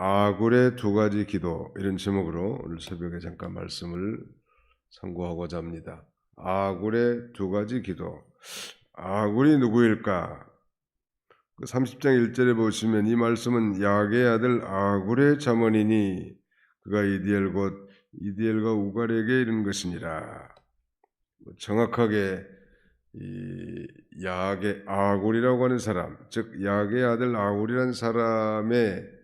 아굴의 두 가지 기도, 이런 제목으로 오늘 새벽에 잠깐 말씀을 선고하고자 합니다. 아굴의 두 가지 기도. 아굴이 누구일까? 30장 1절에 보시면 이 말씀은 야게의 아들 아굴의 자문이니 그가 이디엘 곧 이디엘과 우갈에게 이른 것이니라. 정확하게 이 야게 아굴이라고 하는 사람, 즉 야게의 아들 아굴이라는 사람의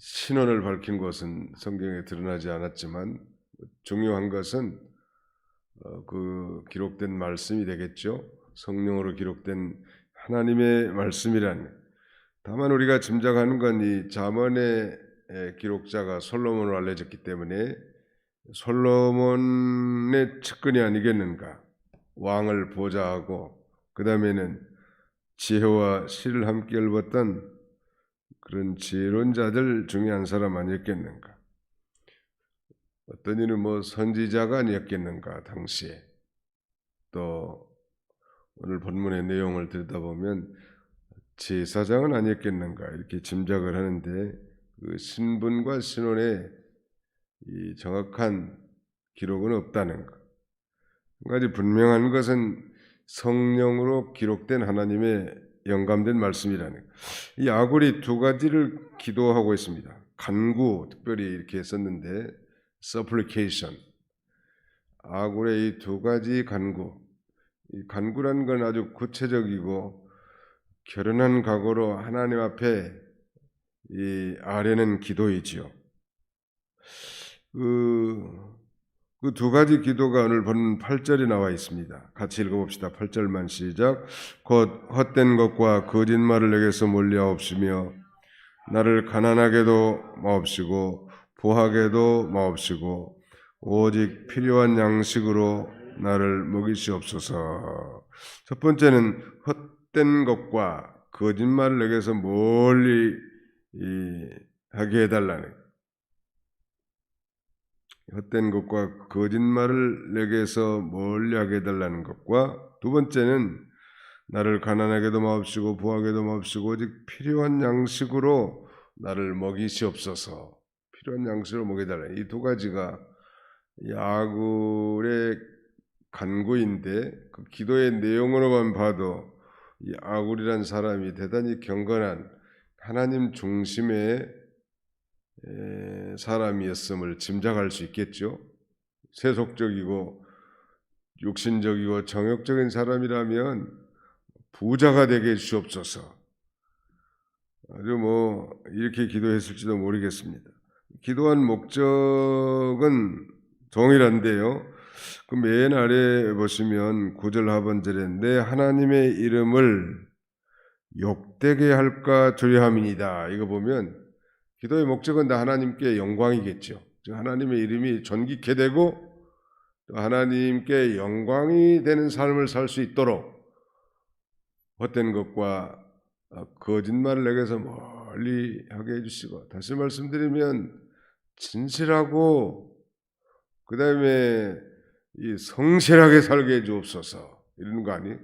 신원을 밝힌 것은 성경에 드러나지 않았지만 중요한 것은 그 기록된 말씀이 되겠죠. 성령으로 기록된 하나님의 말씀이란. 다만 우리가 짐작하는 건 이 잠언의 기록자가 솔로몬으로 알려졌기 때문에 솔로몬의 측근이 아니겠는가. 왕을 보좌하고 그 다음에는 지혜와 실을 함께 읊었던 그런 지혜로운 자들 중에 한 사람 아니었겠는가. 어떤 이는 뭐 선지자가 아니었겠는가 당시에. 또 오늘 본문의 내용을 들여다보면 제사장은 아니었겠는가 이렇게 짐작을 하는데 그 신분과 신원의 이 정확한 기록은 없다는 것. 한 가지 분명한 것은 성령으로 기록된 하나님의 영감된 말씀이라는 것. 이 아굴이 두 가지를 기도하고 있습니다. 간구, 특별히 이렇게 썼는데 supplication. 아굴의 이 두 가지 간구. 이 간구라는 건 아주 구체적이고 결연한 각오로 하나님 앞에 이 아뢰는 기도이지요. 그 두 가지 기도가 오늘 본 8절에 나와 있습니다. 같이 읽어봅시다. 8절만 시작. 곧 헛된 것과 거짓말을 내게서 멀리하옵시며 나를 가난하게도 마옵시고 부하게도 마옵시고 오직 필요한 양식으로 나를 먹이시옵소서. 첫 번째는 헛된 것과 거짓말을 내게서 멀리 하게 해달라는, 헛된 것과 거짓말을 내게서 멀리하게 해달라는 것과, 두 번째는 나를 가난하게도 마옵시고 부하게도 마옵시고 오직 필요한 양식으로 나를 먹이시옵소서. 필요한 양식으로 먹여달라. 이 두 가지가 아굴의 간구인데 그 기도의 내용으로만 봐도 이 아굴이란 사람이 대단히 경건한 하나님 중심의 사람이었음을 짐작할 수 있겠죠. 세속적이고 육신적이고 정욕적인 사람이라면 부자가 되게 해주시옵소서. 아주 뭐 이렇게 기도했을지도 모르겠습니다. 기도한 목적은 동일한데요. 그 맨 아래 보시면 9절 하반절에 내 하나님의 이름을 욕되게 할까 두려함이니이다. 이거 보면 기도의 목적은 다 하나님께 영광이겠죠. 즉 하나님의 이름이 존귀케 되고 또 하나님께 영광이 되는 삶을 살 수 있도록 헛된 것과 거짓말을 내게서 멀리 하게 해주시고, 다시 말씀드리면 진실하고 그 다음에 이 성실하게 살게 해주옵소서 이러는 거 아니?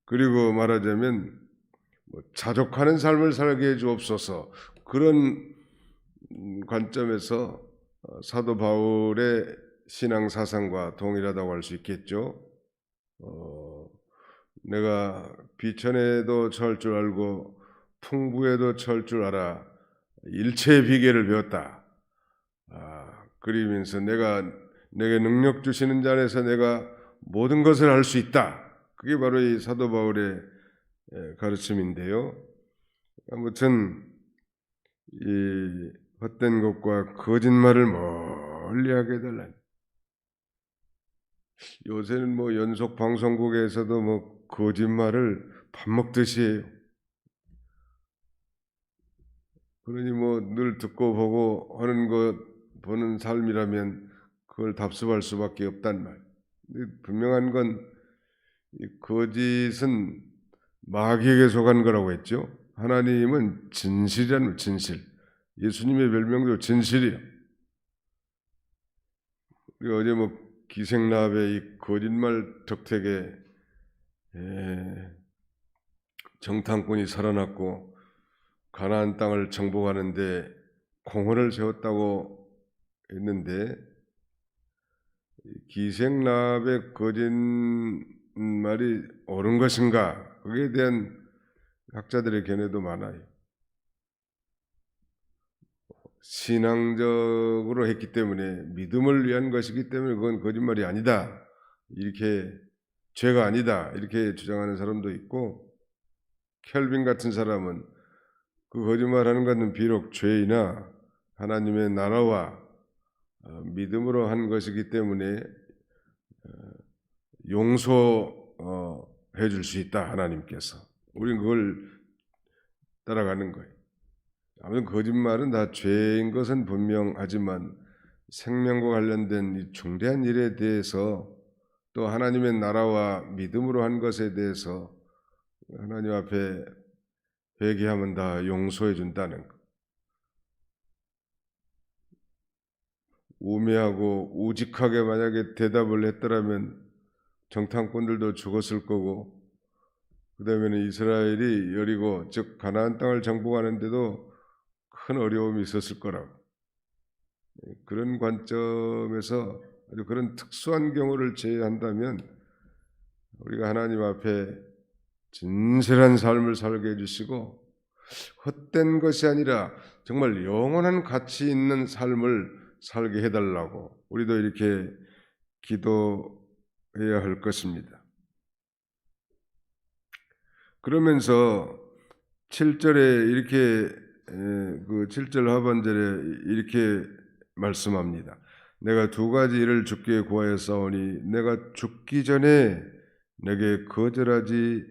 그리고 말하자면 자족하는 삶을 살게 해주옵소서, 그런 관점에서 사도 바울의 신앙 사상과 동일하다고 할 수 있겠죠. 내가 비천에도 처할 줄 알고 풍부에도 처할 줄 알아 일체의 비결을 배웠다. 그러면서 내게 능력 주시는 자 안에서 내가 모든 것을 할 수 있다. 그게 바로 이 사도 바울의 가르침인데요. 아무튼 이 헛된 것과 거짓말을 멀리하게 해달라. 요새는 뭐 연속 방송국에서도 뭐 거짓말을 밥 먹듯이 해요. 그러니 뭐 늘 듣고 보고 하는 것 보는 삶이라면 그걸 답습할 수밖에 없단 말. 분명한 건 이 거짓은 마귀에게 속한 거라고 했죠. 하나님은 진실이라는, 진실. 예수님의 별명도 진실이에요. 우리가 어제 뭐 기생나베의 이 거짓말 덕택에 정탐꾼이 살아났고 가나안 땅을 정복하는데 공헌을 세웠다고 했는데 기생라합의 거짓말이 옳은 것인가? 거기에 대한 학자들의 견해도 많아요. 신앙적으로 했기 때문에, 믿음을 위한 것이기 때문에 그건 거짓말이 아니다, 이렇게, 죄가 아니다 이렇게 주장하는 사람도 있고, 켈빈 같은 사람은 그 거짓말하는 것은 비록 죄이나 하나님의 나라와 믿음으로 한 것이기 때문에 용서해 줄 수 있다, 하나님께서. 우리는 그걸 따라가는 거예요. 아무튼 거짓말은 다 죄인 것은 분명하지만 생명과 관련된 이 중대한 일에 대해서, 또 하나님의 나라와 믿음으로 한 것에 대해서 하나님 앞에 회개하면 다 용서해 준다는 것. 우매하고 우직하게 만약에 대답을 했더라면 정탐꾼들도 죽었을 거고, 그 다음에는 이스라엘이 여리고 즉 가나안 땅을 정복하는데도 큰 어려움이 있었을 거라고. 그런 관점에서 아주 그런 특수한 경우를 제외한다면 우리가 하나님 앞에 진실한 삶을 살게 해주시고, 헛된 것이 아니라 정말 영원한 가치 있는 삶을 살게 해달라고 우리도 이렇게 기도해야 할 것입니다. 그러면서 7절에 이렇게, 그 7절 하반절에 이렇게 말씀합니다. 내가 두 가지 일을 주께 구하였사오니 내가 죽기 전에 내게 거절하지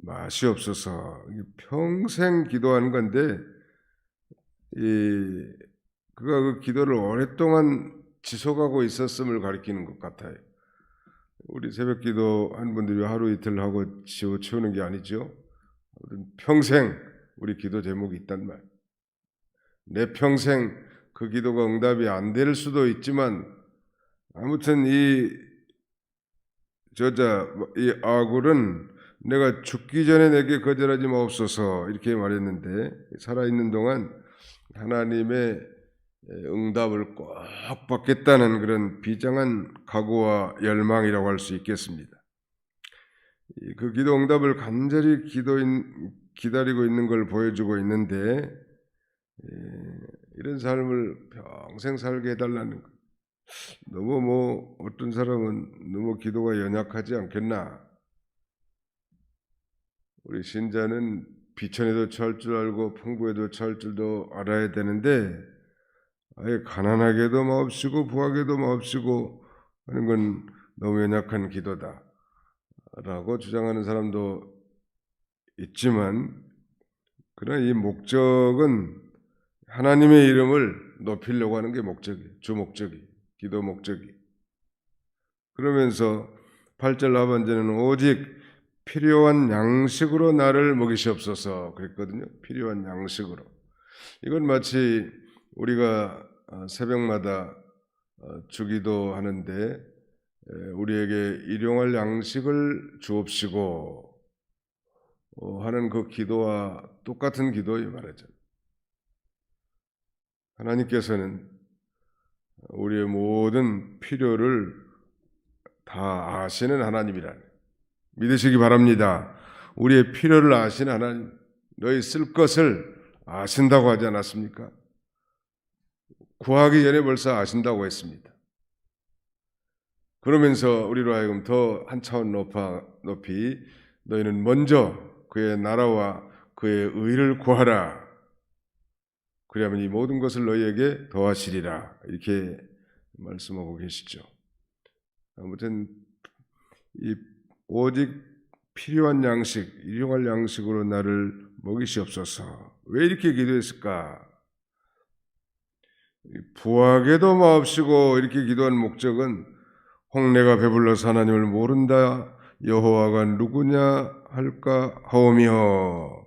마시옵소서. 평생 기도한 건데 그가 그 기도를 오랫동안 지속하고 있었음을 가리키는 것 같아요. 우리 새벽 기도 한 분들이 하루 이틀 하고 치우는 게 아니죠. 평생 우리 기도 제목이 있단 말. 내 평생 그 기도가 응답이 안 될 수도 있지만, 아무튼 이 아굴은 내가 죽기 전에 내게 거절하지 마옵소서 이렇게 말했는데, 살아있는 동안 하나님의 응답을 꼭 받겠다는 그런 비장한 각오와 열망이라고 할 수 있겠습니다. 그 기도 응답을 간절히 기다리고 있는 걸 보여주고 있는데, 이런 삶을 평생 살게 해달라는 것. 너무 어떤 사람은 너무 기도가 연약하지 않겠나? 우리 신자는 비천에도 처할 줄 알고 풍부에도 처할 줄도 알아야 되는데, 아예 가난하게도 마옵시고 부하게도 마옵시고 하는 건 너무 연약한 기도다 라고 주장하는 사람도 있지만, 그러나 이 목적은 하나님의 이름을 높이려고 하는 게 주 목적이, 기도 목적이. 그러면서 8절 하반절에는 오직 필요한 양식으로 나를 먹이시옵소서 그랬거든요. 필요한 양식으로. 이건 마치 우리가 새벽마다 주기도 하는데 우리에게 일용할 양식을 주옵시고 하는 그 기도와 똑같은 기도예요, 말하자면. 하나님께서는 우리의 모든 필요를 다 아시는 하나님이라는 믿으시기 바랍니다. 우리의 필요를 아시는 하나님, 너희 쓸 것을 아신다고 하지 않았습니까? 구하기 전에 벌써 아신다고 했습니다. 그러면서 우리로 하여금 더 한 차원 높이 너희는 먼저 그의 나라와 그의 의를 구하라. 그리하면 이 모든 것을 너희에게 더하시리라. 이렇게 말씀하고 계시죠. 아무튼 이 오직 필요한 양식, 일용할 양식으로 나를 먹이시옵소서. 왜 이렇게 기도했을까? 부하게도 마옵시고 이렇게 기도한 목적은 혹 내가 배불러서 하나님을 모른다 여호와가 누구냐 할까 하오며,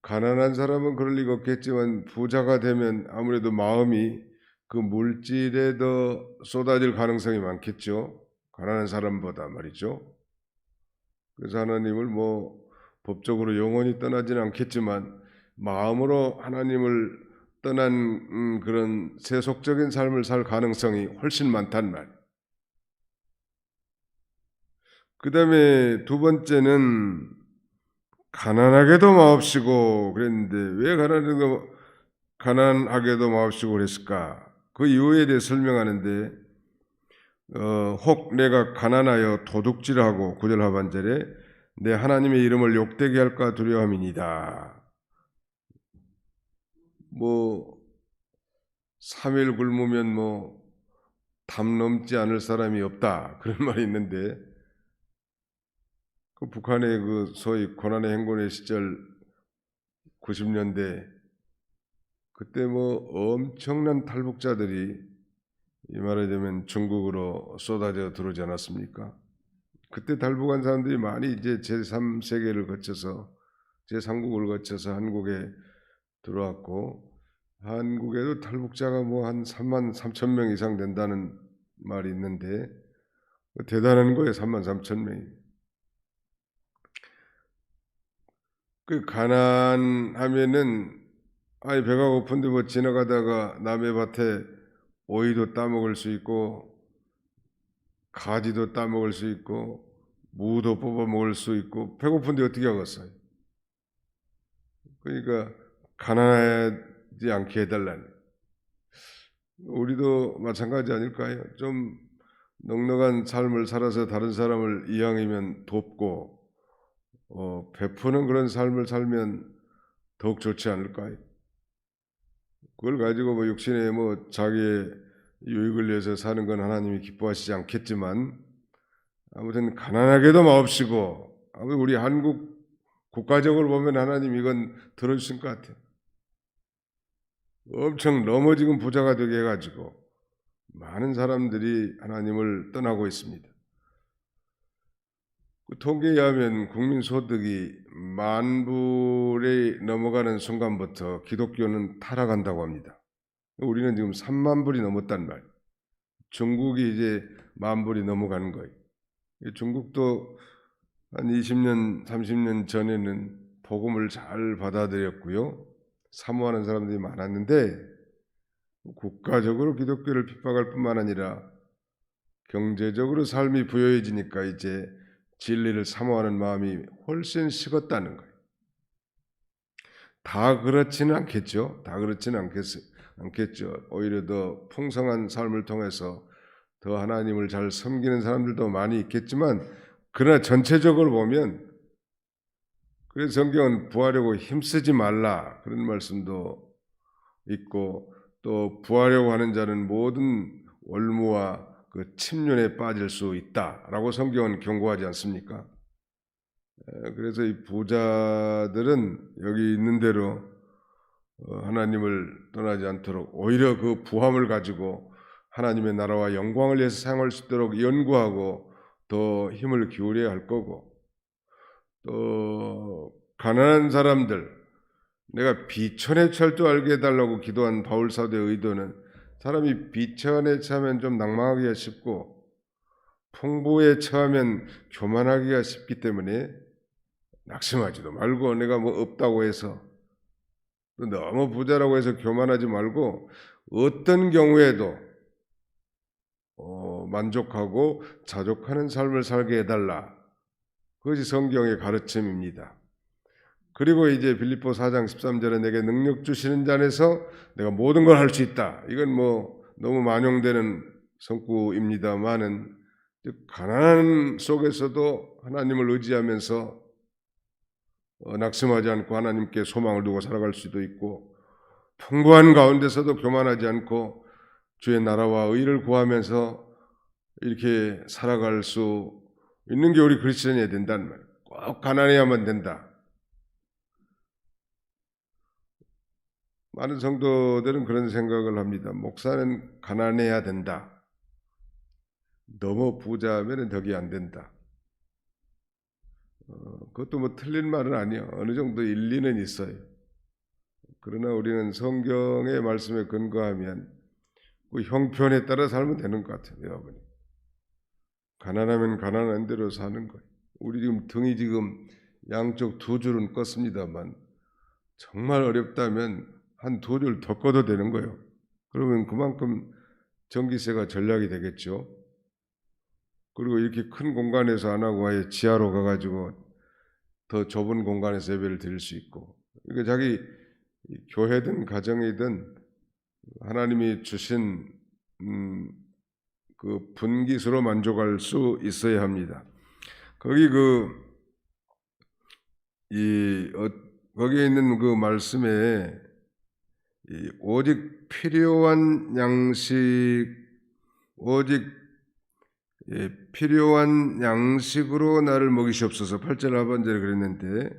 가난한 사람은 그럴 리가 없겠지만 부자가 되면 아무래도 마음이 그 물질에 더 쏟아질 가능성이 많겠죠. 가난한 사람보다 말이죠. 그래서 하나님을 법적으로 영원히 떠나지는 않겠지만 마음으로 하나님을 떠난 그런 세속적인 삶을 살 가능성이 훨씬 많단 말. 그 다음에 두 번째는 가난하게도 마옵시고 그랬는데 왜 가난하게도 마옵시고 그랬을까? 그 이유에 대해 설명하는데 혹 내가 가난하여 도둑질하고 9절 하반절에 내 하나님의 이름을 욕되게 할까 두려움이니이다. 3일 굶으면 담 넘지 않을 사람이 없다 그런 말이 있는데 그 북한의 그 소위 고난의 행군의 시절 90년대 그때 엄청난 탈북자들이 이 말하자면 중국으로 쏟아져 들어오지 않았습니까? 그때 탈북한 사람들이 많이 이제 제3세계를 거쳐서 제3국을 거쳐서 한국에 들어왔고 한국에도 탈북자가 한 3만 3천 명 이상 된다는 말이 있는데 대단한 거예요. 3만 3천 명이. 그 가난하면은 배가 고픈데 지나가다가 남의 밭에 오이도 따먹을 수 있고 가지도 따먹을 수 있고 무도 뽑아 먹을 수 있고 배고픈데 어떻게 하겠어요? 그러니까 가난하지 않게 해달라는. 우리도 마찬가지 아닐까요? 좀 넉넉한 삶을 살아서 다른 사람을 이왕이면 돕고 베푸는 그런 삶을 살면 더욱 좋지 않을까요? 그걸 가지고 육신에 자기의 유익을 위해서 사는 건 하나님이 기뻐하시지 않겠지만 아무튼 가난하게도 마옵시고 아무튼 우리 한국 국가적으로 보면 하나님 이건 들어주신 것 같아요. 엄청 넘어지금 부자가 되게 해가지고 많은 사람들이 하나님을 떠나고 있습니다. 그 통계에 의하면 국민 소득이 10,000불이 넘어가는 순간부터 기독교는 타락한다고 합니다. 우리는 지금 3만 불이 넘었단 말이에요. 중국이 이제 10,000불이 넘어가는 거예요. 중국도 한 20년, 30년 전에는 복음을 잘 받아들였고요. 사모하는 사람들이 많았는데 국가적으로 기독교를 핍박할 뿐만 아니라 경제적으로 삶이 부유해지니까 이제 진리를 사모하는 마음이 훨씬 식었다는 거예요. 다 그렇지는 않겠죠. 다 그렇지는 않겠죠. 오히려 더 풍성한 삶을 통해서 더 하나님을 잘 섬기는 사람들도 많이 있겠지만 그러나 전체적으로 보면 그래서 성경은 부하려고 힘쓰지 말라 그런 말씀도 있고 또 부하려고 하는 자는 모든 올무와 그 침륜에 빠질 수 있다라고 성경은 경고하지 않습니까? 그래서 이 부자들은 여기 있는 대로 하나님을 떠나지 않도록 오히려 그 부함을 가지고 하나님의 나라와 영광을 위해서 사용할 수 있도록 연구하고 더 힘을 기울여야 할 거고 또 가난한 사람들 내가 비천에 처할 줄 알게 해달라고 기도한 바울 사도의 의도는 사람이 비천에 처하면 좀 낭망하기가 쉽고 풍부에 처하면 교만하기가 쉽기 때문에 낙심하지도 말고 내가 없다고 해서 또 너무 부자라고 해서 교만하지 말고 어떤 경우에도 만족하고 자족하는 삶을 살게 해달라. 그것이 성경의 가르침입니다. 그리고 이제 빌립보 4장 13절에 내게 능력 주시는 자 안에서 내가 모든 걸 할 수 있다. 이건 너무 만용되는 성구입니다만은 가난한 속에서도 하나님을 의지하면서 낙심하지 않고 하나님께 소망을 두고 살아갈 수도 있고 풍부한 가운데서도 교만하지 않고 주의 나라와 의를 구하면서 이렇게 살아갈 수 있는 게 우리 그리스도인이 된다는 말이에요. 꼭 가난해야만 된다. 많은 성도들은 그런 생각을 합니다. 목사는 가난해야 된다. 너무 부자면 덕이 안 된다. 그것도 틀린 말은 아니에요. 어느 정도 일리는 있어요. 그러나 우리는 성경의 말씀에 근거하면 그 형편에 따라 살면 되는 것 같아요. 여러분. 가난하면 가난한 대로 사는 거예요. 우리 등이 지금 양쪽 두 줄은 껐습니다만 정말 어렵다면 한 두 줄 더 꺼도 되는 거예요. 그러면 그만큼 전기세가 절약이 되겠죠. 그리고 이렇게 큰 공간에서 안 하고 아예 지하로 가가지고 더 좁은 공간에서 예배를 드릴 수 있고, 그러니까 자기 교회든 가정이든 하나님이 주신 그 분깃으로 만족할 수 있어야 합니다. 거기 거기에 있는 그 말씀에 오직 필요한 양식, 오직 필요한 양식으로 나를 먹이시옵소서 8절 하반절에 그랬는데,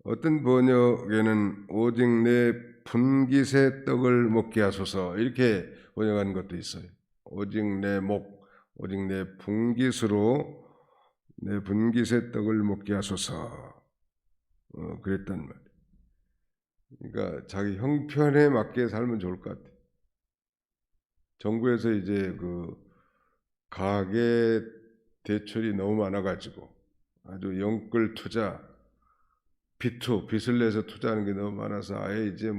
어떤 번역에는 오직 내 분깃의 떡을 먹게 하소서 이렇게 번역한 것도 있어요. 오직 오직 내 분깃으로 내 분깃의 떡을 먹게 하소서 그랬단 말이에요. 그러니까 자기 형편에 맞게 살면 좋을 것 같아요. 정부에서 이제 그 가계 대출이 너무 많아가지고 아주 영끌 투자, 빚을 내서 투자하는 게 너무 많아서 아예 이제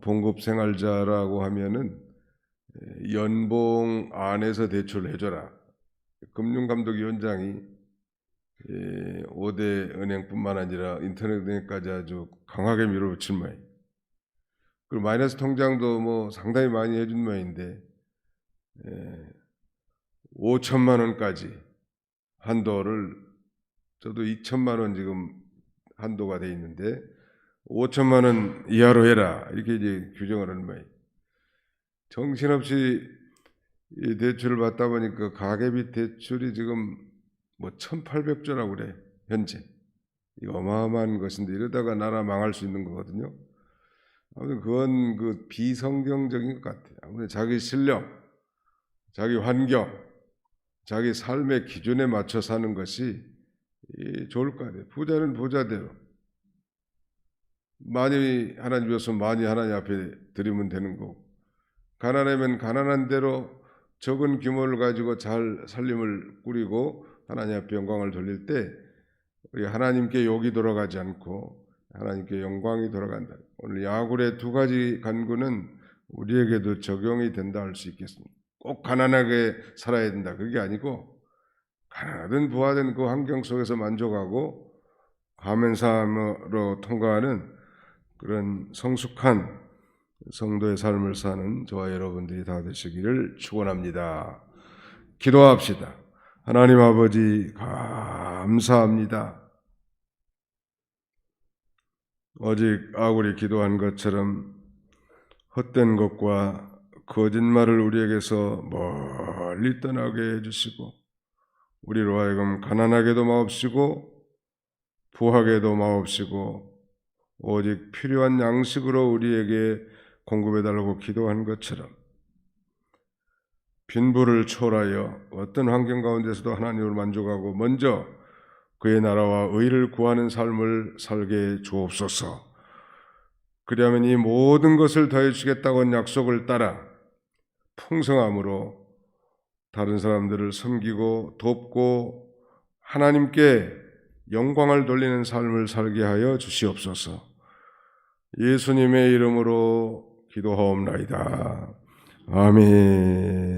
봉급 생활자라고 하면은 연봉 안에서 대출을 해줘라. 금융감독위원장이 5대 은행뿐만 아니라 인터넷 은행까지 아주 강하게 밀어붙인 모양이에요. 그리고 마이너스 통장도 상당히 많이 해준 모양인데 5천만 원까지 한도를, 저도 2천만 원 지금 한도가 돼 있는데 5천만 원 이하로 해라 이렇게 이제 규정을 하는 모양이에요. 정신없이 이 대출을 받다 보니까 가계비 대출이 지금 1,800조라고 그래 현재. 이거 어마어마한 것인데 이러다가 나라 망할 수 있는 거거든요. 아무튼 그건 그 비성경적인 것 같아요. 아무튼 자기 실력, 자기 환경, 자기 삶의 기준에 맞춰 사는 것이 좋을 것 같아요. 부자는 부자대로 많이 하나님 줬으면 많이 하나님 앞에 드리면 되는 거고, 가난하면 가난한 대로 적은 규모를 가지고 잘 살림을 꾸리고 하나님 앞에 영광을 돌릴 때 우리 하나님께 욕이 돌아가지 않고 하나님께 영광이 돌아간다. 오늘 야굴의 두 가지 간구는 우리에게도 적용이 된다 할 수 있겠습니다. 꼭 가난하게 살아야 된다 그게 아니고, 가난하든 부하든 그 환경 속에서 만족하고 감사함으로 통과하는 그런 성숙한 성도의 삶을 사는 저와 여러분들이 다 되시기를 축원합니다. 기도합시다. 하나님 아버지 감사합니다. 오직 아굴이 기도한 것처럼 헛된 것과 거짓말을 우리에게서 멀리 떠나게 해주시고 우리로 하여금 가난하게도 마옵시고 부하게도 마옵시고 오직 필요한 양식으로 우리에게 공급해달라고 기도한 것처럼 빈부를 초월하여 어떤 환경 가운데서도 하나님을 만족하고 먼저 그의 나라와 의를 구하는 삶을 살게 주옵소서. 그리하면 이 모든 것을 더해 주시겠다고 약속을 따라 풍성함으로 다른 사람들을 섬기고 돕고 하나님께 영광을 돌리는 삶을 살게 하여 주시옵소서. 예수님의 이름으로 기도하옵나이다. 아멘.